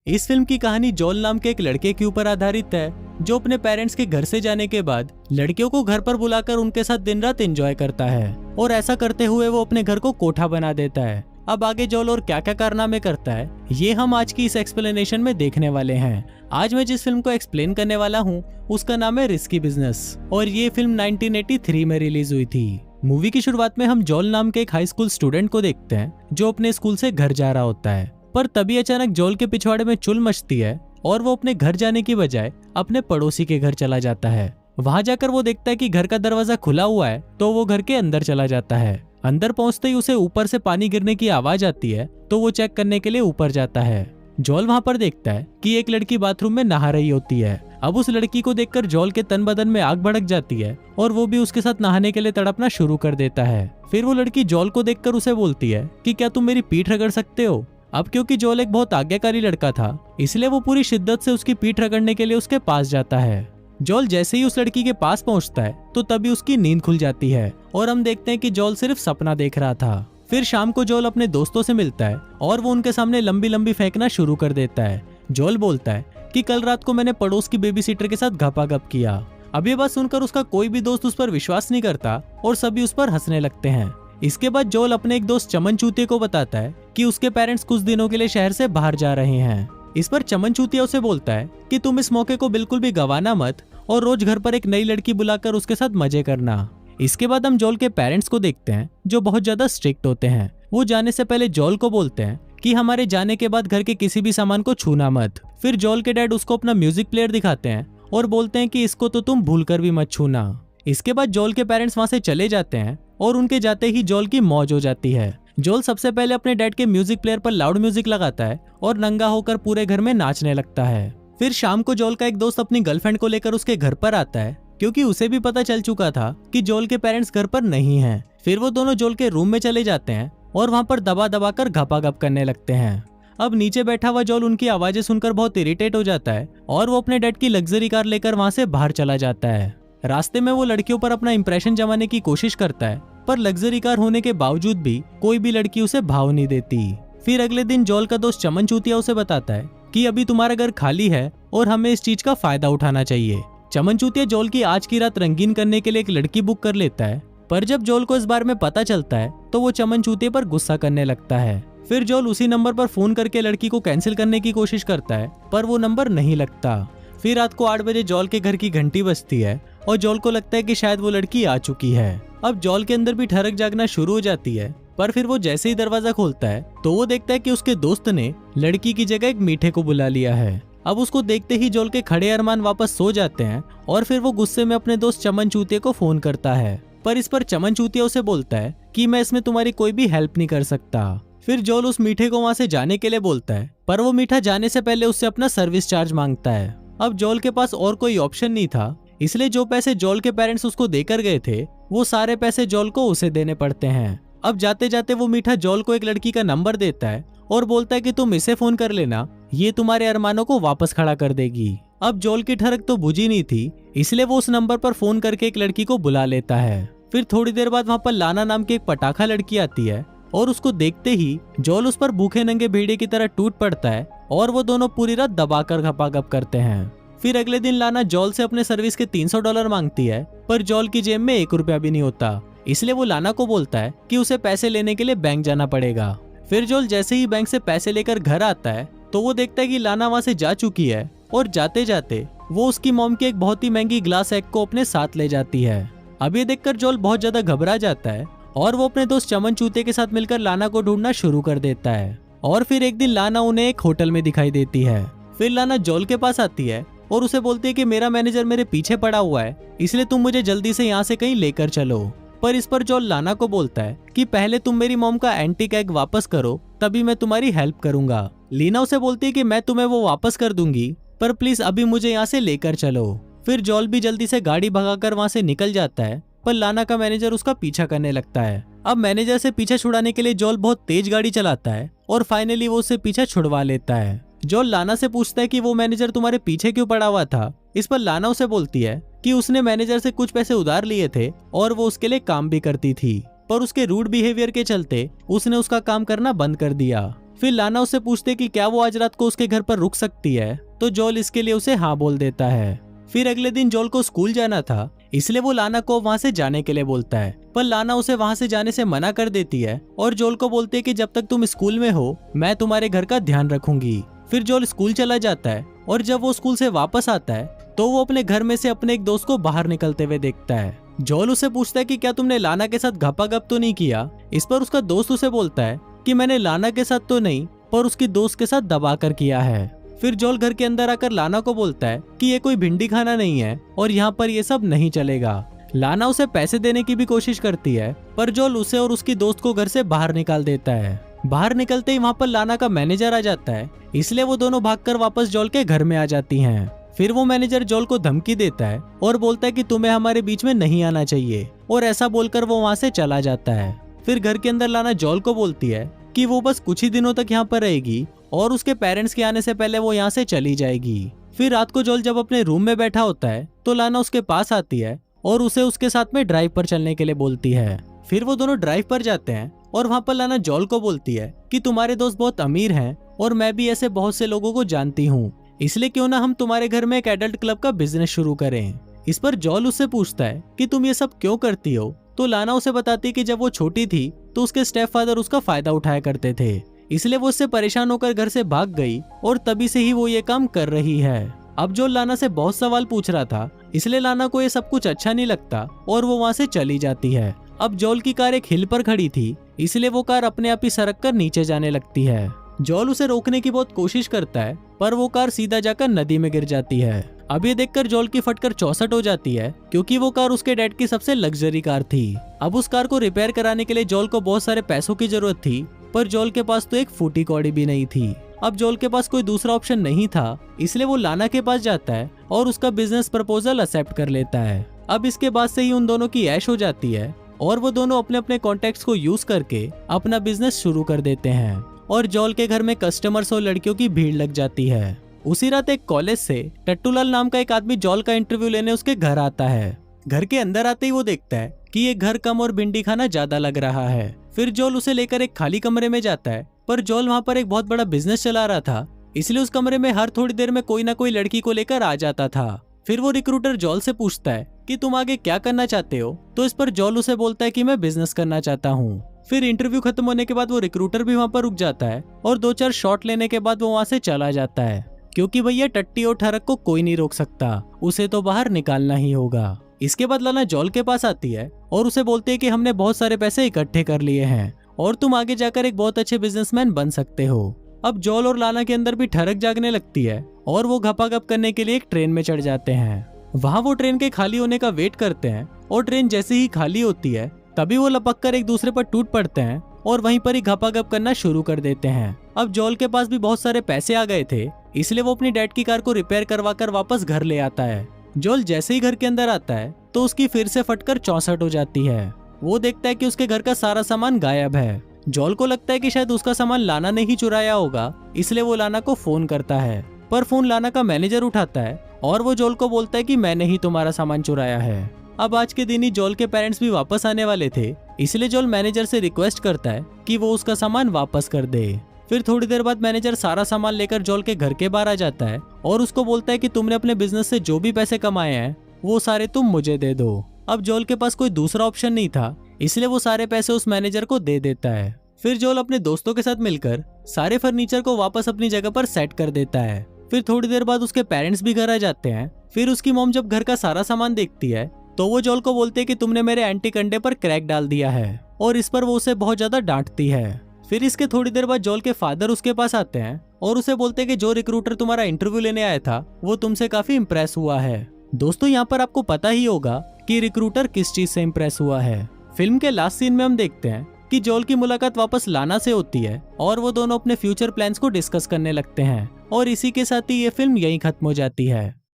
इस फिल्म की कहानी जोल नाम के एक लड़के के ऊपर आधारित है जो अपने पेरेंट्स के घर से जाने के बाद लड़कियों को घर पर बुलाकर उनके साथ दिन रात एंजॉय करता है और ऐसा करते हुए वो अपने घर को कोठा बना देता है। अब आगे जोल और क्या क्या कारनामे करता है ये हम आज की इस एक्सप्लेनेशन में देखने वाले हैं। आज मैं जिस फिल्म को एक्सप्लेन करने वाला हूँ उसका नाम है रिस्की बिजनेस और ये फिल्म 1983 में रिलीज हुई थी। मूवी की शुरुआत में हम जोल नाम के एक हाई स्कूल स्टूडेंट को देखते हैं जो अपने स्कूल से घर जा रहा होता है, पर तभी अचानक जोल के पिछवाड़े में चुल मचती है और वो अपने घर जाने की बजाय अपने पड़ोसी के घर चला जाता है। वहां जाकर वो देखता है कि घर का दरवाजा खुला हुआ है तो वो घर के अंदर चला जाता है। अंदर पहुंचते ही उसे ऊपर से पानी गिरने की आवाज आती है तो वो चेक करने के लिए ऊपर जाता है। जोल वहां पर देखता है कि एक लड़की बाथरूम में नहा रही होती है। अब उस लड़की को देखकर जोल के तन बदन में आग भड़क जाती है और वो भी उसके साथ नहाने के लिए तड़पना शुरू कर देता है। फिर वो लड़की जोल को देखकर उसे बोलती है कि क्या तुम मेरी पीठ रगड़ सकते हो। अब क्योंकि जोल एक बहुत आज्ञाकारी लड़का था इसलिए वो पूरी शिद्दत से उसकी पीठ रगड़ने के लिए उसके पास जाता है। जोल जैसे ही उस लड़की के पास पहुंचता है तो तभी उसकी नींद खुल जाती है और हम देखते हैं कि जोल सिर्फ सपना देख रहा था। फिर शाम को जोल अपने दोस्तों से मिलता है और वो उनके सामने लंबी लंबी फेंकना शुरू कर देता है। जोल बोलता है कि कल रात को मैंने पड़ोस की बेबी सीटर के साथ घपाघप किया। अब ये बात सुनकर उसका कोई भी दोस्त उस पर विश्वास नहीं करता और सभी उस पर हंसने लगते हैं। इसके बाद जोल अपने एक दोस्त चमन चूतिया को बताता है कि उसके पेरेंट्स कुछ दिनों के लिए शहर से बाहर जा रहे हैं। इस पर चमन चूतिया उसे बोलता है कि तुम इस मौके को बिल्कुल भी गंवाना मत और रोज घर पर एक नई लड़की बुलाकर उसके साथ मजे करना। इसके बाद हम जोल के पेरेंट्स को देखते हैं जो बहुत ज्यादा स्ट्रिक्ट होते हैं। वो जाने से पहले जोल को बोलते हैं कि हमारे जाने के बाद घर के किसी भी सामान को छूना मत। फिर जोल के डैड उसको अपना म्यूजिक प्लेयर दिखाते हैं और बोलते हैं कि इसको तो तुम भूल कर भी मत छूना। इसके बाद जोल के पेरेंट्स वहां से चले जाते हैं और उनके जाते ही जोल की मौज हो जाती है। जोल सबसे पहले अपने डैड के म्यूजिक प्लेयर पर लाउड म्यूजिक लगाता है और नंगा होकर पूरे घर में नाचने लगता है। फिर शाम को जोल का एक दोस्त अपनी गर्लफ्रेंड को लेकर उसके घर पर आता है क्योंकि उसे भी पता चल चुका था कि जोल के पेरेंट्स घर पर नहीं हैं। फिर वो दोनों जोल के रूम में चले जाते हैं और वहां पर दबा दबा कर घपाघप करने लगते हैं। अब नीचे बैठा हुआ जोल उनकी आवाजें सुनकर बहुत इरिटेट हो जाता है और वो अपने डैड की लग्जरी कार लेकर वहां से बाहर चला जाता है। रास्ते में वो लड़कियों पर अपना इंप्रेशन जमाने की कोशिश करता है पर लग्जरी कार होने के बावजूद भी कोई भी लड़की उसे भाव नहीं देती। फिर अगले दिन जोल का दोस्त चमन चूतिया उसे बताता है कि अभी तुम्हारा घर खाली है और हमें इस चीज का फायदा उठाना चाहिए। चमन चूतिया जोल की आज की रात रंगीन करने के लिए एक लड़की बुक कर लेता है, पर जब जोल को इस बारे में पता चलता है तो वो चमन चूतिया पर गुस्सा करने लगता है। फिर जोल उसी नंबर पर फोन करके लड़की को कैंसिल करने की कोशिश करता है पर वो नंबर नहीं लगता। फिर रात को 8 बजे जोल के घर की घंटी बजती है और जोल को लगता है कि शायद वो लड़की आ चुकी है। अब जोल के अंदर भी ठरक जागना शुरू हो जाती है, पर फिर वो जैसे ही दरवाजा खोलता है तो वो देखता है कि उसके दोस्त ने लड़की की जगह एक मीठे को बुला लिया है। अब उसको देखते ही जोल के खड़े अरमान वापस सो जाते हैं और फिर वो गुस्से में अपने दोस्त चमन चूतिया को फोन करता है, पर इस पर चमन चूतिया उसे बोलता है कि मैं इसमें तुम्हारी कोई भी हेल्प नहीं कर सकता। फिर जोल उस मीठे को वहां से जाने के लिए बोलता है, पर वो मीठा जाने से पहले उससे अपना सर्विस चार्ज मांगता है। अब जोल के पास और कोई ऑप्शन नहीं था, इसलिए जो पैसे जोल के पेरेंट्स उसको देकर गए थे वो सारे पैसे जोल को उसे देने पड़ते हैं। अब जाते जाते वो मीठा जोल को एक लड़की का नंबर देता है और बोलता है कि तुम इसे फोन कर लेना, ये तुम्हारे अरमानों को वापस खड़ा कर देगी। अब जोल की ठरक तो बुझी नहीं थी, इसलिए वो उस नंबर पर फोन करके एक लड़की को बुला लेता है। फिर थोड़ी देर बाद वहाँ पर लाना नाम की एक पटाखा लड़की आती है और उसको देखते ही जोल उस पर भूखे नंगे भेड़िए की तरह टूट पड़ता है और वो दोनों पूरी रात दबाकर घपाघप करते हैं। फिर अगले दिन लाना जोल से अपने सर्विस के $300 मांगती है, पर जोल की जेब में 1 रुपया भी नहीं होता, इसलिए वो लाना को बोलता है कि उसे पैसे लेने के लिए बैंक जाना पड़ेगा। फिर जोल जैसे ही बैंक से पैसे लेकर घर आता है तो वो देखता है कि लाना वहां से जा चुकी है और जाते जाते वो उसकी मॉम की एक बहुत ही महंगी ग्लास एग को अपने साथ ले जाती है। अब ये देखकर जोल बहुत ज्यादा घबरा जाता है और वो अपने दोस्त चमन चूतिया के साथ मिलकर लाना को ढूंढना शुरू कर देता है। और फिर एक दिन लाना उन्हें एक होटल में दिखाई देती है। फिर लाना जोल के पास आती है और उसे बोलती है कि मेरा मैनेजर मेरे पीछे पड़ा हुआ है, इसलिए तुम मुझे जल्दी से यहाँ से कहीं लेकर चलो। पर इस पर जोल लाना को बोलता है कि पहले तुम मेरी मॉम का एंटीक एग वापस करो तभी मैं तुम्हारी हेल्प करूंगा। लीना उसे बोलती है कि मैं तुम्हें वो वापस कर दूंगी, पर प्लीज अभी मुझे यहाँ से लेकर चलो। फिर जोल भी जल्दी से गाड़ी भगाकर वहाँ से निकल जाता है, पर लाना का मैनेजर उसका पीछा करने लगता है। अब मैनेजर से पीछा छुड़ाने के लिए जोल बहुत तेज गाड़ी चलाता है और फाइनली वो उससे पीछा छुड़वा लेता है। जोल लाना से पूछता है कि वो मैनेजर तुम्हारे पीछे क्यों पड़ा हुआ था। इस पर लाना उसे बोलती है कि उसने मैनेजर से कुछ पैसे उधार लिए थे और वो उसके लिए काम भी करती थी, पर उसके रूड बिहेवियर के चलते उसने उसका काम करना बंद कर दिया। फिर लाना उससे पूछते कि क्या वो आज रात को उसके घर पर रुक सकती है, तो जोल इसके लिए उसे हाँ बोल देता है। फिर अगले दिन जोल को स्कूल जाना था, इसलिए वो लाना को वहाँ से जाने के लिए बोलता है, पर लाना उसे वहाँ से जाने से मना कर देती है और जोल को बोलती है कि जब तक तुम स्कूल में हो मैं तुम्हारे घर का ध्यान रखूंगी। फिर जोल स्कूल चला जाता है और जब वो स्कूल से वापस आता है तो वो अपने घर में से अपने एक दोस्त को बाहर निकलते हुए देखता है। जोल उसे पूछता है कि क्या तुमने लाना के साथ घपाघप तो नहीं किया। इस पर उसका दोस्त उसे बोलता है कि मैंने लाना के साथ तो नहीं, पर उसकी दोस्त के साथ दबा कर किया है। फिर जोल घर के अंदर आकर लाना को बोलता है कि ये कोई भिंडी खाना नहीं है और यहाँ पर ये सब नहीं चलेगा। लाना उसे पैसे देने की भी कोशिश करती है, पर जोल उसे और उसकी दोस्त को घर से बाहर निकाल देता है। बाहर निकलते ही वहाँ पर लाना का मैनेजर आ जाता है, इसलिए वो दोनों भागकर वापस जोल के घर में आ जाती हैं। फिर वो मैनेजर जोल को धमकी देता है और बोलता है कि तुम्हें हमारे बीच में नहीं आना चाहिए, और ऐसा बोलकर वो वहाँ से चला जाता है। फिर घर के अंदर लाना जोल को बोलती है कि वो बस कुछ ही दिनों तक यहाँ पर रहेगी और उसके पेरेंट्स के आने से पहले वो यहाँ से चली जाएगी। फिर रात को जोल जब अपने रूम में बैठा होता है तो लाना उसके पास आती है और उसे उसके साथ में ड्राइव पर चलने के लिए बोलती है। फिर वो दोनों ड्राइव पर जाते हैं और वहाँ पर लाना जोल को बोलती है कि तुम्हारे दोस्त बहुत अमीर हैं और मैं भी ऐसे बहुत से लोगों को जानती हूँ, इसलिए क्यों ना हम तुम्हारे घर में एक एडल्ट क्लब का बिजनेस शुरू करें। इस पर जोल उससे पूछता है कि तुम ये सब क्यों करती हो, तो लाना उसे बताती है कि जब वो छोटी थी तो उसके स्टेप फादर उसका फायदा उठाया करते थे, इसलिए वो उससे परेशान होकर घर से भाग गई और तभी से ही वो ये काम कर रही है। अब जोल लाना से बहुत सवाल पूछ रहा था, इसलिए लाना को ये सब कुछ अच्छा नहीं लगता और वो वहाँ से चली जाती है। अब जोल की कार एक हिल पर खड़ी थी, इसलिए वो कार अपने आप ही सरक कर नीचे जाने लगती है। जोल उसे रोकने की बहुत कोशिश करता है, पर वो कार सीधा जाकर नदी में गिर जाती है। अब ये देखकर जोल की फटकर 64 हो जाती है, क्योंकि वो कार उसके डैड की सबसे लग्जरी कार थी। अब उस कार को रिपेयर कराने के लिए जोल को बहुत सारे पैसों की जरूरत थी, पर जोल के पास तो एक फूटी कौड़ी भी नहीं थी। अब जोल के पास कोई दूसरा ऑप्शन नहीं था, इसलिए वो लाना के पास जाता है और उसका बिजनेस प्रपोजल एक्सेप्ट कर लेता है। अब इसके बाद से ही उन दोनों की ऐश हो जाती है और वो दोनों अपने अपने कॉन्टेक्ट्स को यूज करके अपना बिजनेस शुरू कर देते हैं और जोल के घर में कस्टमर्स और लड़कियों की भीड़ लग जाती है। उसी रात एक कॉलेज से टट्टूलाल नाम का एक आदमी जोल का इंटरव्यू लेने उसके घर आता है। घर के अंदर आते ही वो देखता है कि ये घर कम और भिंडी खाना ज्यादा लग रहा है। फिर जोल उसे लेकर एक खाली कमरे में जाता है, पर जोल वहाँ पर एक बहुत बड़ा बिजनेस चला रहा था, इसलिए उस कमरे में हर थोड़ी देर में कोई ना कोई लड़की को लेकर आ जाता था। फिर वो रिक्रूटर जोल से पूछता है कि तुम आगे क्या करना चाहते हो, तो इस पर जोल उसे बोलता है कि मैं बिजनेस करना चाहता हूँ। फिर इंटरव्यू खत्म होने के बाद वो रिक्रूटर भी वहाँ पर रुक जाता है और 2-4 शॉट लेने के बाद वो वहाँ से चला जाता है, क्योंकि भैया टट्टी और ठरक को कोई नहीं रोक सकता, उसे तो बाहर निकालना ही होगा। इसके बाद लाना जोल के पास आती है और उसे बोलती है कि हमने बहुत सारे पैसे इकट्ठे कर लिए हैं और तुम आगे जाकर एक बहुत अच्छे बिजनेसमैन बन सकते हो। अब जोल और लाना के अंदर भी ठरक जागने लगती है और वो घपाघप करने के लिए एक ट्रेन में चढ़ जाते हैं। वहाँ वो ट्रेन के खाली होने का वेट करते हैं और ट्रेन जैसे ही खाली होती है तभी वो लपक कर एक दूसरे पर टूट पड़ते हैं और वहीं पर ही घपाघप करना शुरू कर देते हैं। अब जोल के पास भी बहुत सारे पैसे आ गए थे, इसलिए वो अपनी डैड की कार को रिपेयर करवा कर वापस घर ले आता है। जोल जैसे ही घर के अंदर आता है तो उसकी फिर से फटकर 64 हो जाती है। वो देखता है कि उसके घर का सारा सामान गायब है। जोल को लगता है कि शायद उसका सामान लाना ने ही चुराया होगा, इसलिए वो लाना को फोन करता है, पर फोन लाना का मैनेजर उठाता है और वो जोल को बोलता है कि मैंने ही तुम्हारा सामान चुराया है। अब आज के दिन ही जोल के पेरेंट्स भी वापस आने वाले थे, इसलिए जोल मैनेजर से रिक्वेस्ट करता है कि वो उसका सामान वापस कर दे। फिर थोड़ी देर बाद मैनेजर सारा सामान लेकर जोल के घर के बाहर आ जाता है और उसको बोलता है कि तुमने अपने बिजनेस से जो भी पैसे कमाए हैं वो सारे तुम मुझे दे दो। अब जोल के पास कोई दूसरा ऑप्शन नहीं था, इसलिए वो सारे पैसे उस मैनेजर को दे देता है। फिर जोल अपने दोस्तों के साथ मिलकर सारे फर्नीचर को वापस अपनी जगह पर सेट कर देता है। फिर थोड़ी देर बाद उसके पेरेंट्स भी घर आ जाते हैं। फिर उसकी मॉम जब घर का सारा सामान देखती है तो वो जोल को बोलते हैं कि तुमने मेरे एंटी कंडे पर क्रैक डाल दिया है, और इस पर वो उसे बहुत ज्यादा डांटती है। फिर इसके थोड़ी देर बाद जोल के फादर उसके पास आते हैं और उसे बोलते हैं कि जो रिक्रूटर तुम्हारा इंटरव्यू लेने आया था वो तुमसे काफी इम्प्रेस हुआ है। दोस्तों, यहाँ पर आपको पता ही होगा कि रिक्रूटर किस चीज से इम्प्रेस हुआ है। फिल्म के लास्ट सीन में हम देखते हैं कि जोल की मुलाकात वापस लाना से होती है और वो दोनों अपने फ्यूचर प्लान्स को डिस्कस करने लगते हैं, और इसी के साथ ही ये फिल्म यहीं खत्म हो जाती है।